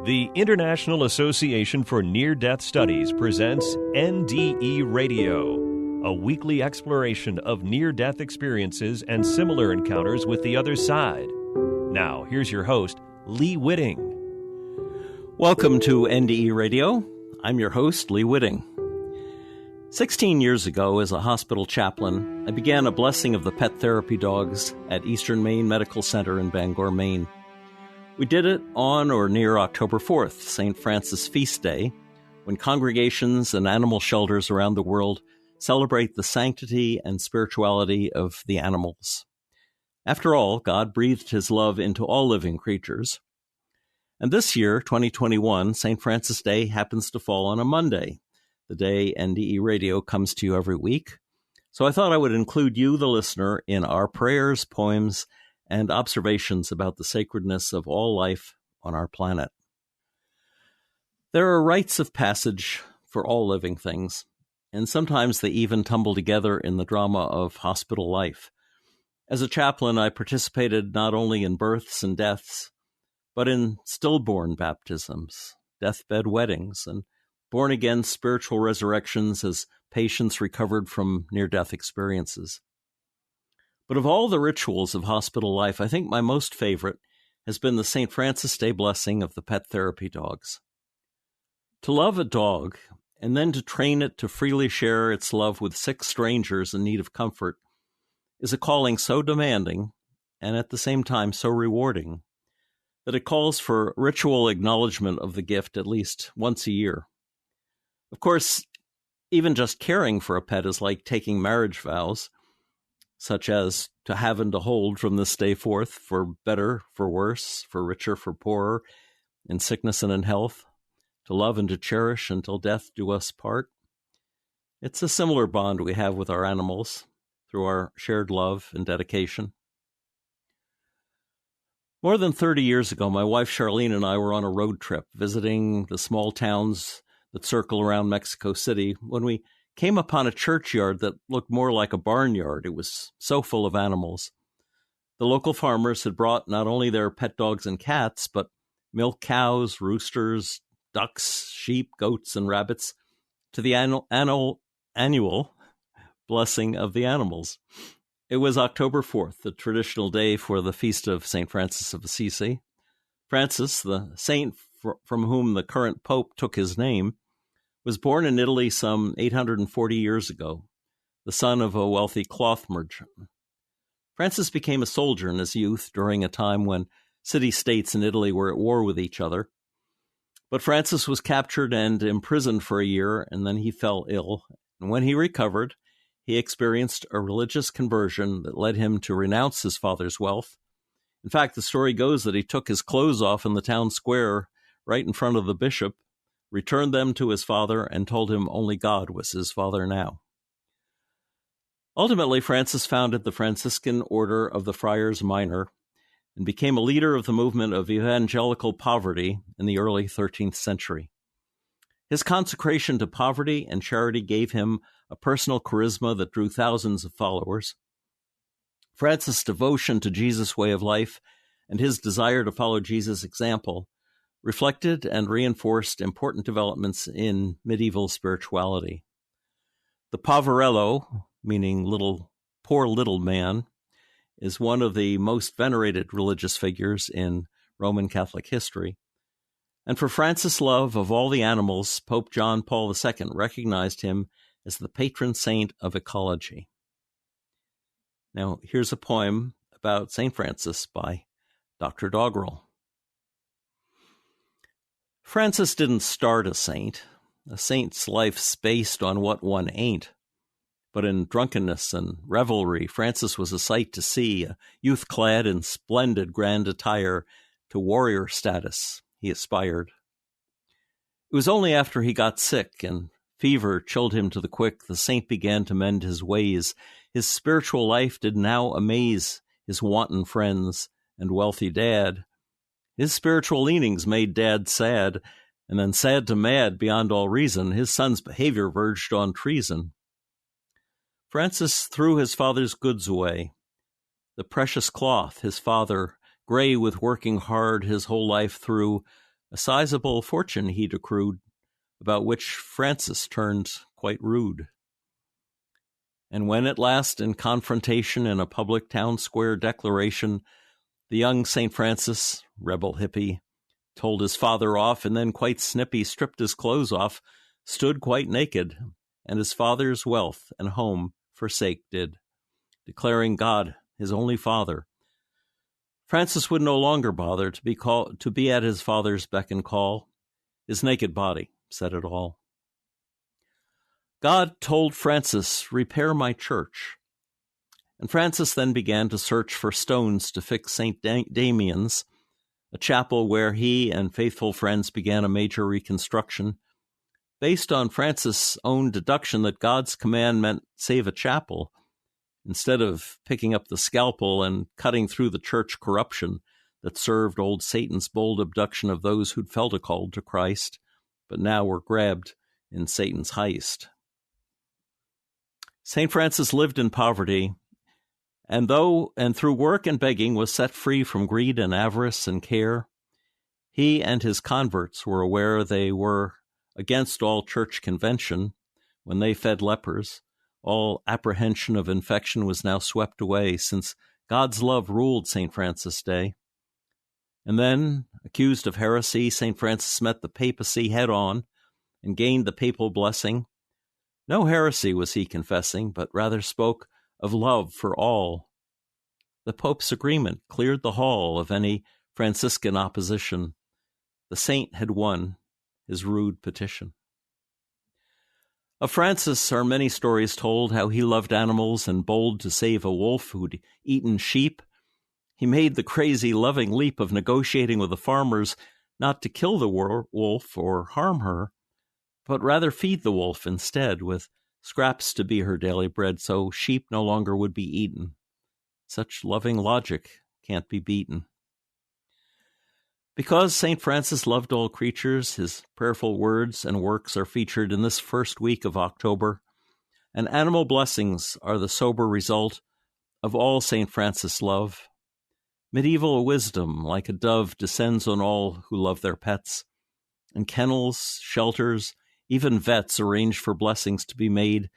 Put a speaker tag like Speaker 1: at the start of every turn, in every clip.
Speaker 1: The International Association for Near-Death Studies presents NDE Radio, a weekly exploration of near-death experiences and similar encounters with the other side. Now, here's your host, Lee Witting.
Speaker 2: Welcome to NDE Radio. I'm your host, Lee Witting. 16 years ago, as a hospital chaplain, I began a blessing of the pet therapy dogs at Eastern Maine Medical Center in Bangor, Maine. We did it on or near October 4th, St. Francis Feast Day, when congregations and animal shelters around the world celebrate the sanctity and spirituality of the animals. After all, God breathed his love into all living creatures. And this year, 2021, St. Francis Day happens to fall on a Monday, the day NDE Radio comes to you every week. So I thought I would include you, the listener, in our prayers, poems, and observations about the sacredness of all life on our planet. There are rites of passage for all living things, and sometimes they even tumble together in the drama of hospital life. As a chaplain, I participated not only in births and deaths, but in stillborn baptisms, deathbed weddings, and born-again spiritual resurrections as patients recovered from near-death experiences. But of all the rituals of hospital life, I think my most favorite has been the St. Francis Day blessing of the pet therapy dogs. To love a dog, and then to train it to freely share its love with sick strangers in need of comfort, is a calling so demanding, and at the same time so rewarding, that it calls for ritual acknowledgement of the gift at least once a year. Of course, even just caring for a pet is like taking marriage vows, such as to have and to hold from this day forth, for better, for worse, for richer, for poorer, in sickness and in health, to love and to cherish until death do us part. It's a similar bond we have with our animals through our shared love and dedication. More than 30 years ago, my wife Charlene and I were on a road trip visiting the small towns that circle around Mexico City when we came upon a churchyard that looked more like a barnyard. It was so full of animals. The local farmers had brought not only their pet dogs and cats, but milk cows, roosters, ducks, sheep, goats, and rabbits to the annual blessing of the animals. It was October 4th, the traditional day for the feast of St. Francis of Assisi. Francis, the saint from whom the current pope took his name, was born in Italy some 840 years ago, the son of a wealthy cloth merchant. Francis became a soldier in his youth during a time when city-states in Italy were at war with each other. But Francis was captured and imprisoned for a year, and then he fell ill. And when he recovered, he experienced a religious conversion that led him to renounce his father's wealth. In fact, the story goes that he took his clothes off in the town square right in front of the bishop, returned them to his father, and told him only God was his father now. Ultimately, Francis founded the Franciscan Order of the Friars Minor and became a leader of the movement of evangelical poverty in the early 13th century. His consecration to poverty and charity gave him a personal charisma that drew thousands of followers. Francis' devotion to Jesus' way of life and his desire to follow Jesus' example reflected and reinforced important developments in medieval spirituality. The poverello, meaning poor little man, is one of the most venerated religious figures in Roman Catholic history. And for Francis' love of all the animals, Pope John Paul II recognized him as the patron saint of ecology. Now, here's a poem about St. Francis by Dr. Doggerel. Francis didn't start a saint. A saint's life's based on what one ain't. But in drunkenness and revelry, Francis was a sight to see, a youth clad in splendid grand attire. To warrior status he aspired. It was only after he got sick and fever chilled him to the quick the saint began to mend his ways. His spiritual life did now amaze his wanton friends and wealthy dad. His spiritual leanings made Dad sad, and then sad to mad beyond all reason. His son's behavior verged on treason. Francis threw his father's goods away. The precious cloth his father, gray with working hard his whole life through, a sizable fortune he'd accrued, about which Francis turned quite rude. And when at last, in confrontation in a public town square declaration, the young St. Francis, rebel hippie, told his father off, and then quite snippy stripped his clothes off, stood quite naked, and his father's wealth and home forsake did, declaring God his only father. Francis would no longer bother to be at his father's beck and call. His naked body said it all. God told Francis, "Repair my church." And Francis then began to search for stones to fix St. Damian's, a chapel where he and faithful friends began a major reconstruction, based on Francis' own deduction that God's command meant save a chapel, instead of picking up the scalpel and cutting through the church corruption that served old Satan's bold abduction of those who'd felt a call to Christ, but now were grabbed in Satan's heist. St. Francis lived in poverty, and through work and begging was set free from greed and avarice and care. He and his converts were aware they were against all church convention when they fed lepers. All apprehension of infection was now swept away, since God's love ruled St. Francis' day. And then, accused of heresy, St. Francis met the papacy head-on and gained the papal blessing. No heresy was he confessing, but rather spoke of love for all. The Pope's agreement cleared the hall of any Franciscan opposition. The saint had won his rude petition. Of Francis are many stories told, how he loved animals and bold to save a wolf who'd eaten sheep. He made the crazy, loving leap of negotiating with the farmers not to kill the wolf or harm her, but rather feed the wolf instead, with scraps to be her daily bread, so sheep no longer would be eaten. Such loving logic can't be beaten. Because St. Francis loved all creatures, his prayerful words and works are featured in this first week of October, and animal blessings are the sober result of all St. Francis' love. Medieval wisdom, like a dove, descends on all who love their pets, and kennels, shelters, even vets arrange for blessings to be made.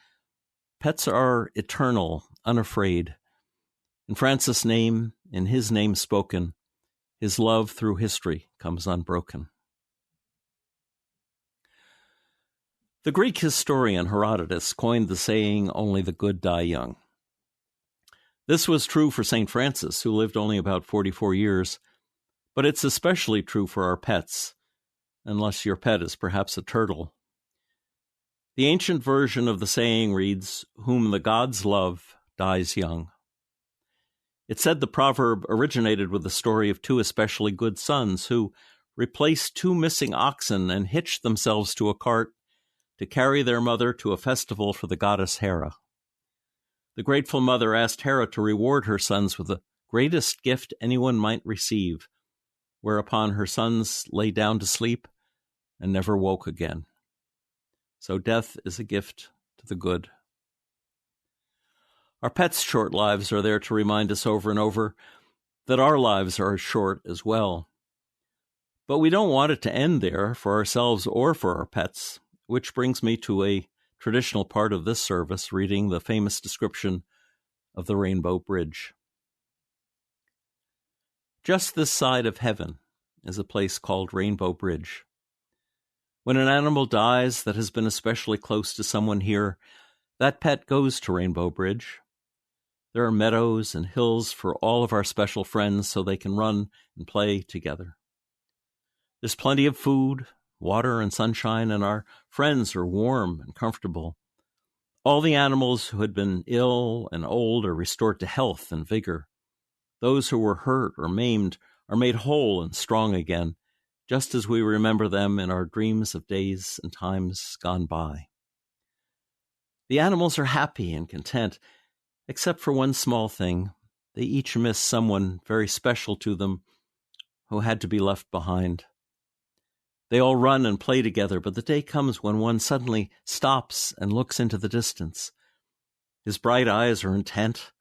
Speaker 2: Pets are eternal, unafraid. In Francis' name, in his name spoken, his love through history comes unbroken. The Greek historian Herodotus coined the saying, "Only the good die young." This was true for St. Francis, who lived only about 44 years, but it's especially true for our pets, unless your pet is perhaps a turtle. The ancient version of the saying reads, "Whom the gods love dies young." It said the proverb originated with the story of two especially good sons who replaced two missing oxen and hitched themselves to a cart to carry their mother to a festival for the goddess Hera. The grateful mother asked Hera to reward her sons with the greatest gift anyone might receive, whereupon her sons lay down to sleep and never woke again. So death is a gift to the good. Our pets' short lives are there to remind us over and over that our lives are short as well. But we don't want it to end there for ourselves or for our pets, which brings me to a traditional part of this service, reading the famous description of the Rainbow Bridge. Just this side of heaven is a place called Rainbow Bridge. When an animal dies that has been especially close to someone here, that pet goes to Rainbow Bridge. There are meadows and hills for all of our special friends so they can run and play together. There's plenty of food, water, and sunshine, and our friends are warm and comfortable. All the animals who had been ill and old are restored to health and vigor. Those who were hurt or maimed are made whole and strong again, just as we remember them in our dreams of days and times gone by. The animals are happy and content, except for one small thing. They each miss someone very special to them who had to be left behind. They all run and play together, but the day comes when one suddenly stops and looks into the distance. His bright eyes are intent.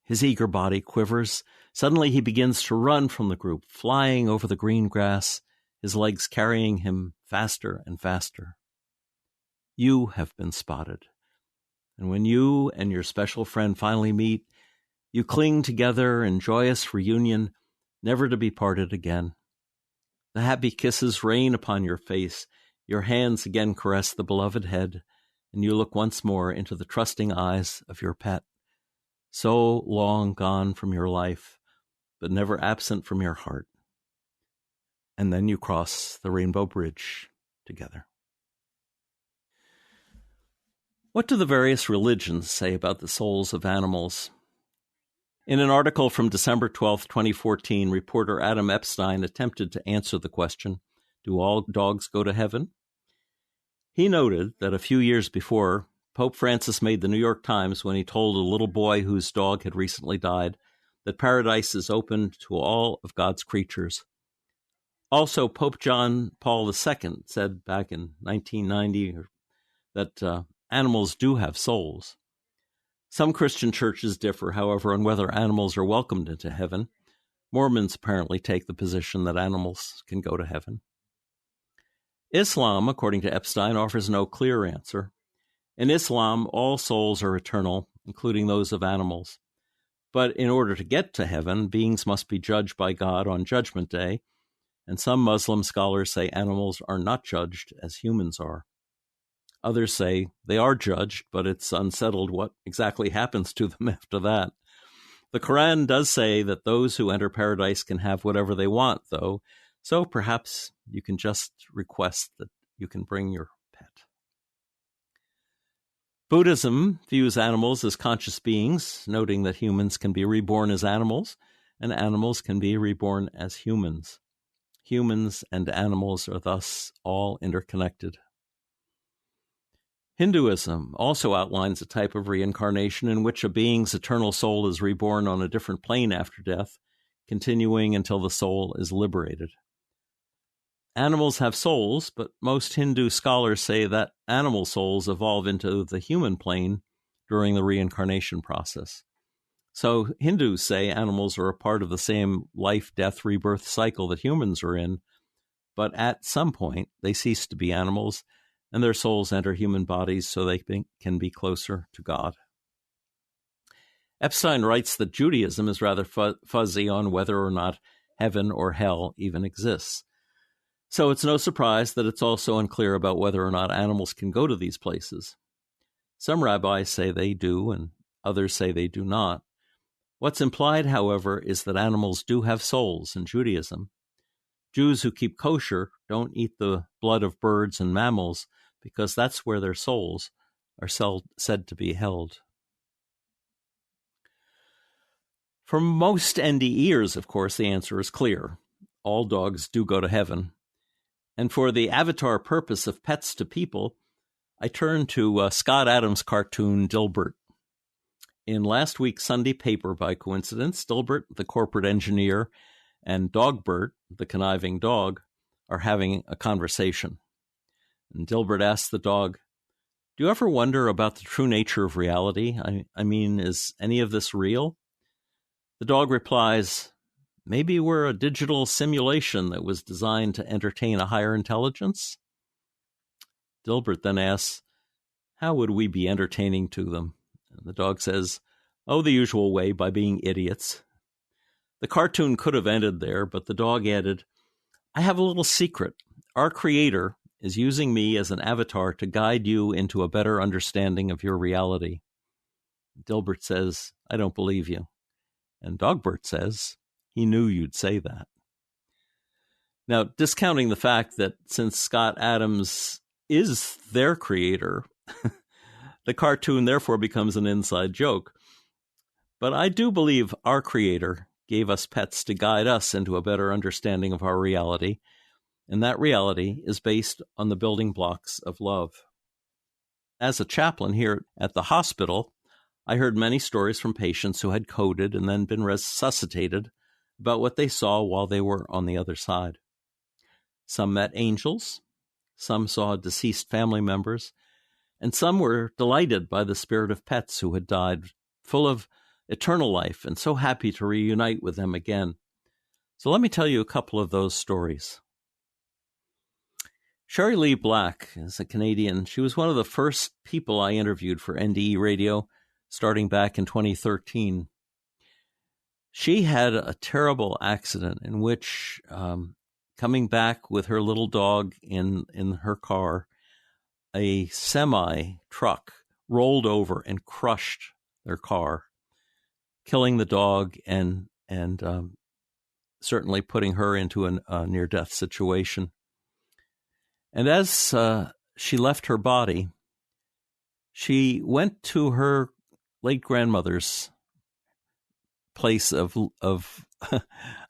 Speaker 2: His eager body quivers. Suddenly he begins to run from the group, flying over the green grass his legs carrying him faster and faster. You have been spotted. And when you and your special friend finally meet, you cling together in joyous reunion, never to be parted again. The happy kisses rain upon your face, your hands again caress the beloved head, and you look once more into the trusting eyes of your pet, so long gone from your life, but never absent from your heart. And then you cross the Rainbow Bridge together. What do the various religions say about the souls of animals? In an article from December 12, 2014, reporter Adam Epstein attempted to answer the question, do all dogs go to heaven? He noted that a few years before, Pope Francis made the New York Times when he told a little boy whose dog had recently died that paradise is open to all of God's creatures. Also, Pope John Paul II said back in 1990 that animals do have souls. Some Christian churches differ, however, on whether animals are welcomed into heaven. Mormons apparently take the position that animals can go to heaven. Islam, according to Epstein, offers no clear answer. In Islam, all souls are eternal, including those of animals. But in order to get to heaven, beings must be judged by God on Judgment Day, and some Muslim scholars say animals are not judged as humans are. Others say they are judged, but it's unsettled what exactly happens to them after that. The Quran does say that those who enter paradise can have whatever they want, though, so perhaps you can just request that you can bring your pet. Buddhism views animals as conscious beings, noting that humans can be reborn as animals, and animals can be reborn as humans. Humans and animals are thus all interconnected. Hinduism also outlines a type of reincarnation in which a being's eternal soul is reborn on a different plane after death, continuing until the soul is liberated. Animals have souls, but most Hindu scholars say that animal souls evolve into the human plane during the reincarnation process. So Hindus say animals are a part of the same life, death, rebirth cycle that humans are in, but at some point they cease to be animals and their souls enter human bodies so they can be closer to God. Epstein writes that Judaism is rather fuzzy on whether or not heaven or hell even exists. So it's no surprise that it's also unclear about whether or not animals can go to these places. Some rabbis say they do, and others say they do not. What's implied, however, is that animals do have souls in Judaism. Jews who keep kosher don't eat the blood of birds and mammals because that's where their souls are said to be held. For most NDEs, of course, the answer is clear. All dogs do go to heaven. And for the avatar purpose of pets to people, I turn to Scott Adams' cartoon Dilbert. In last week's Sunday paper, by coincidence, Dilbert, the corporate engineer, and Dogbert, the conniving dog, are having a conversation. And Dilbert asks the dog, "Do you ever wonder about the true nature of reality? I mean, is any of this real?" The dog replies, "Maybe we're a digital simulation that was designed to entertain a higher intelligence?" Dilbert then asks, "How would we be entertaining to them?" And the dog says, "Oh, the usual way, by being idiots." The cartoon could have ended there, but the dog added, "I have a little secret. Our creator is using me as an avatar to guide you into a better understanding of your reality." Dilbert says, "I don't believe you." And Dogbert says, "He knew you'd say that." Now, discounting the fact that since Scott Adams is their creator, the cartoon therefore becomes an inside joke. But I do believe our creator gave us pets to guide us into a better understanding of our reality, and that reality is based on the building blocks of love. As a chaplain here at the hospital, I heard many stories from patients who had coded and then been resuscitated about what they saw while they were on the other side. Some met angels, some saw deceased family members, and some were delighted by the spirit of pets who had died, full of eternal life and so happy to reunite with them again. So let me tell you a couple of those stories. Sherry Lee Black is a Canadian. She was one of the first people I interviewed for NDE Radio starting back in 2013. She had a terrible accident in which, coming back with her little dog in her car, a semi-truck rolled over and crushed their car, killing the dog and certainly putting her into a near-death situation. And as she left her body, she went to her late grandmother's place of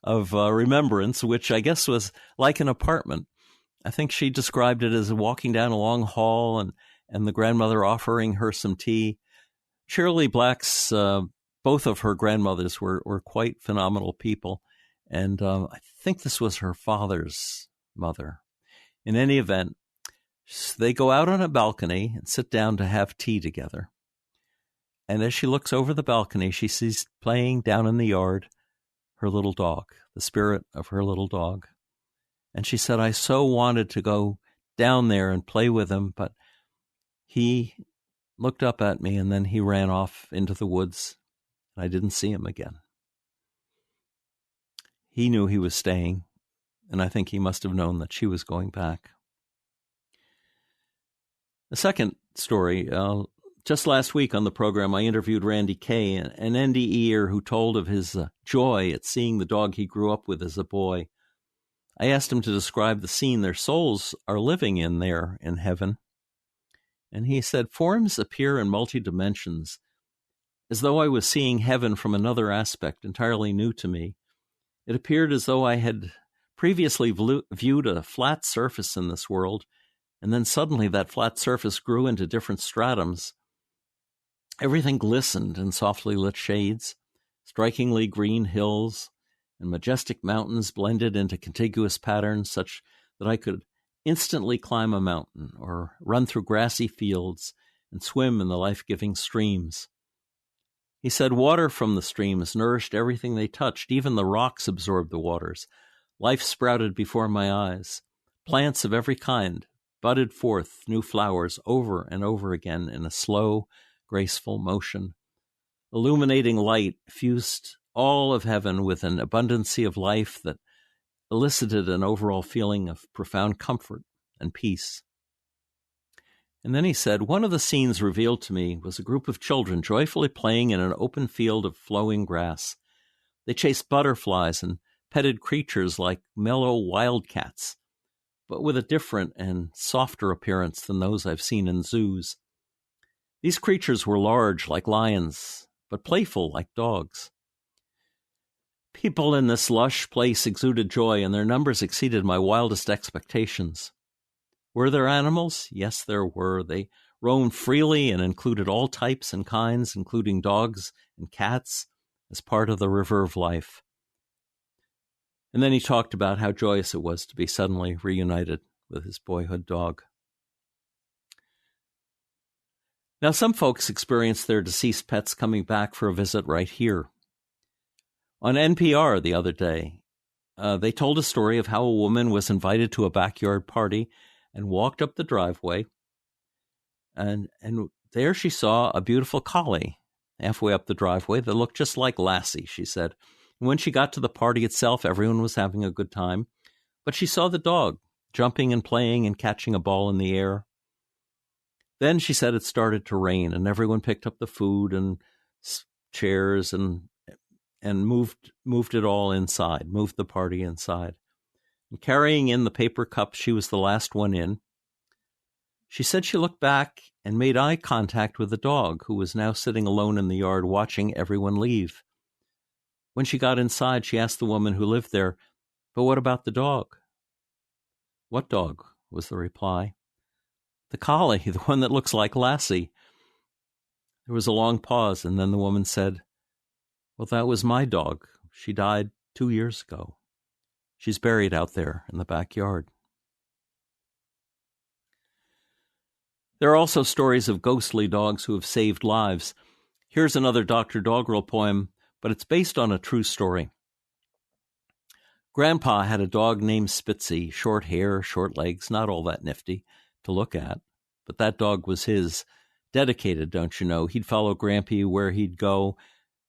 Speaker 2: remembrance, which I guess was like an apartment. I think she described it as walking down a long hall and the grandmother offering her some tea. Shirley Black's, both of her grandmothers were quite phenomenal people. And I think this was her father's mother. In any event, they go out on a balcony and sit down to have tea together. And as she looks over the balcony, she sees playing down in the yard her little dog, the spirit of her little dog. And she said, I so wanted to go down there and play with him, but he looked up at me and then he ran off into the woods. And I didn't see him again. He knew he was staying, and I think he must have known that she was going back. The second story, just last week on the program, I interviewed Randy Kay, an NDEer who told of his joy at seeing the dog he grew up with as a boy. I asked him to describe the scene their souls are living in there in heaven. And he said, forms appear in multi-dimensions, as though I was seeing heaven from another aspect entirely new to me. It appeared as though I had previously viewed a flat surface in this world, and then suddenly that flat surface grew into different stratums. Everything glistened in softly lit shades, strikingly green hills and majestic mountains blended into contiguous patterns such that I could instantly climb a mountain or run through grassy fields and swim in the life-giving streams. He said water from the streams nourished everything they touched. Even the rocks absorbed the waters. Life sprouted before my eyes. Plants of every kind budded forth new flowers over and over again in a slow, graceful motion. Illuminating light fused all of heaven with an abundancy of life that elicited an overall feeling of profound comfort and peace. And then he said, one of the scenes revealed to me was a group of children joyfully playing in an open field of flowing grass. They chased butterflies and petted creatures like mellow wildcats, but with a different and softer appearance than those I've seen in zoos. These creatures were large like lions, but playful like dogs. People in this lush place exuded joy, and their numbers exceeded my wildest expectations. Were there animals? Yes, there were. They roamed freely and included all types and kinds, including dogs and cats, as part of the river of life. And then he talked about how joyous it was to be suddenly reunited with his boyhood dog. Now, some folks experience their deceased pets coming back for a visit right here. On NPR the other day, they told a story of how a woman was invited to a backyard party and walked up the driveway, and there she saw a beautiful collie halfway up the driveway that looked just like Lassie, she said. And when she got to the party itself, everyone was having a good time, but she saw the dog jumping and playing and catching a ball in the air. Then she said it started to rain, and everyone picked up the food and chairs and moved it all inside, moved the party inside. And carrying in the paper cup, she was the last one in. She said she looked back and made eye contact with the dog, who was now sitting alone in the yard watching everyone leave. When she got inside, she asked the woman who lived there, "But what about the dog?" "What dog?" was the reply. "The collie, the one that looks like Lassie." There was a long pause, and then the woman said, "Well, that was my dog. She died 2 years ago. She's buried out there in the backyard." There are also stories of ghostly dogs who have saved lives. Here's another Dr. Doggerel poem, but it's based on a true story. Grandpa had a dog named Spitzy, short hair, short legs, not all that nifty to look at, but that dog was his. Dedicated, don't you know? He'd follow Grampy where he'd go.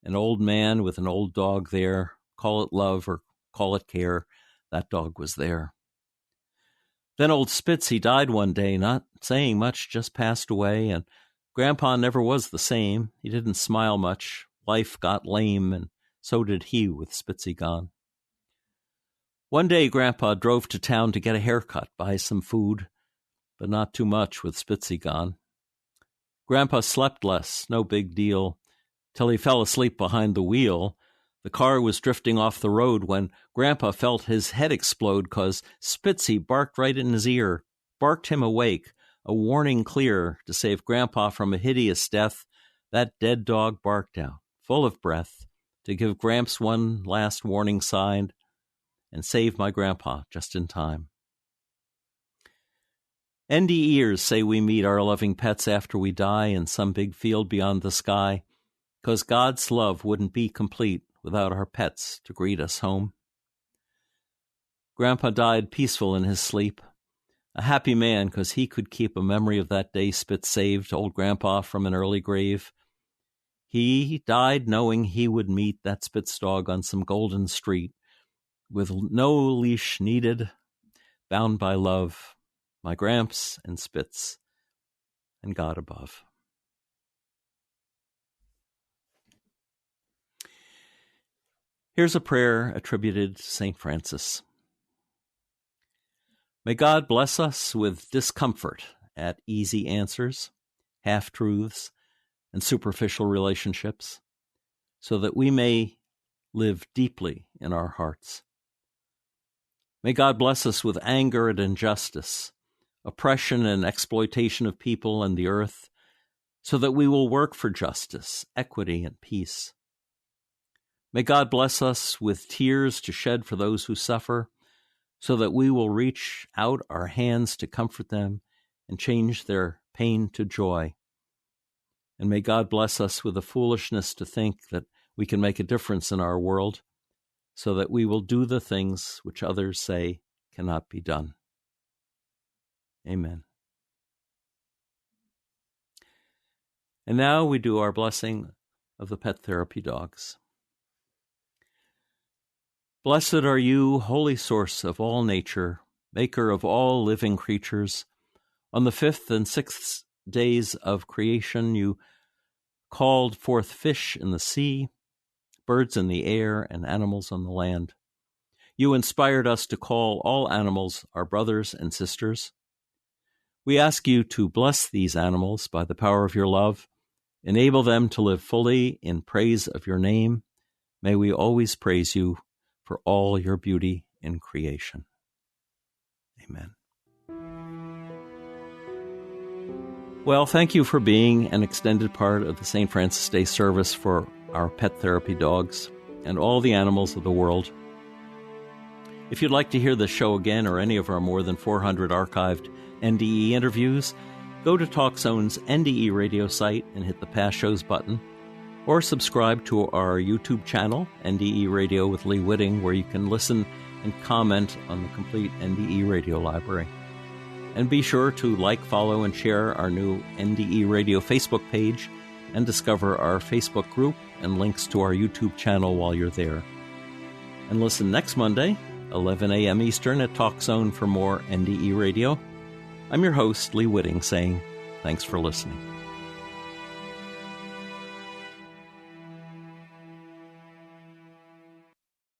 Speaker 2: An old man with an old dog there, call it love or call it care, that dog was there. Then old Spitzy died one day, not saying much, just passed away, and Grandpa never was the same. He didn't smile much. Life got lame, and so did he with Spitzy gone. One day Grandpa drove to town to get a haircut, buy some food, but not too much with Spitzy gone. Grandpa slept less, no big deal, till he fell asleep behind the wheel. The car was drifting off the road when Grandpa felt his head explode 'cause Spitzy barked right in his ear, barked him awake, a warning clear to save Grandpa from a hideous death. That dead dog barked out, full of breath, to give Gramps one last warning sign and save my Grandpa just in time. NDEs say we meet our loving pets after we die in some big field beyond the sky, 'cause God's love wouldn't be complete without our pets to greet us home. Grandpa died peaceful in his sleep, a happy man 'cause he could keep a memory of that day Spitz saved old Grandpa from an early grave. He died knowing he would meet that Spitz dog on some golden street, with no leash needed, bound by love, my Gramps and Spitz and God above. Here's a prayer attributed to St. Francis. May God bless us with discomfort at easy answers, half-truths, and superficial relationships, so that we may live deeply in our hearts. May God bless us with anger at injustice, oppression and exploitation of people and the earth, so that we will work for justice, equity, and peace. May God bless us with tears to shed for those who suffer, so that we will reach out our hands to comfort them and change their pain to joy. And may God bless us with the foolishness to think that we can make a difference in our world, so that we will do the things which others say cannot be done. Amen. And now we do our blessing of the pet therapy dogs. Blessed are you, holy source of all nature, maker of all living creatures. On the 5th and 6th days of creation, you called forth fish in the sea, birds in the air, and animals on the land. You inspired us to call all animals our brothers and sisters. We ask you to bless these animals by the power of your love, enable them to live fully in praise of your name. May we always praise you for all your beauty in creation. Amen. Well, thank you for being an extended part of the St. Francis Day service for our pet therapy dogs and all the animals of the world. If you'd like to hear this show again or any of our more than 400 archived NDE interviews, go to TalkZone's NDE Radio site and hit the Past Shows button, or subscribe to our YouTube channel, NDE Radio with Lee Witting, where you can listen and comment on the complete NDE Radio library. And be sure to like, follow, and share our new NDE Radio Facebook page and discover our Facebook group and links to our YouTube channel while you're there. And listen next Monday, 11 a.m. Eastern at TalkZone for more NDE Radio. I'm your host, Lee Witting, saying thanks for listening.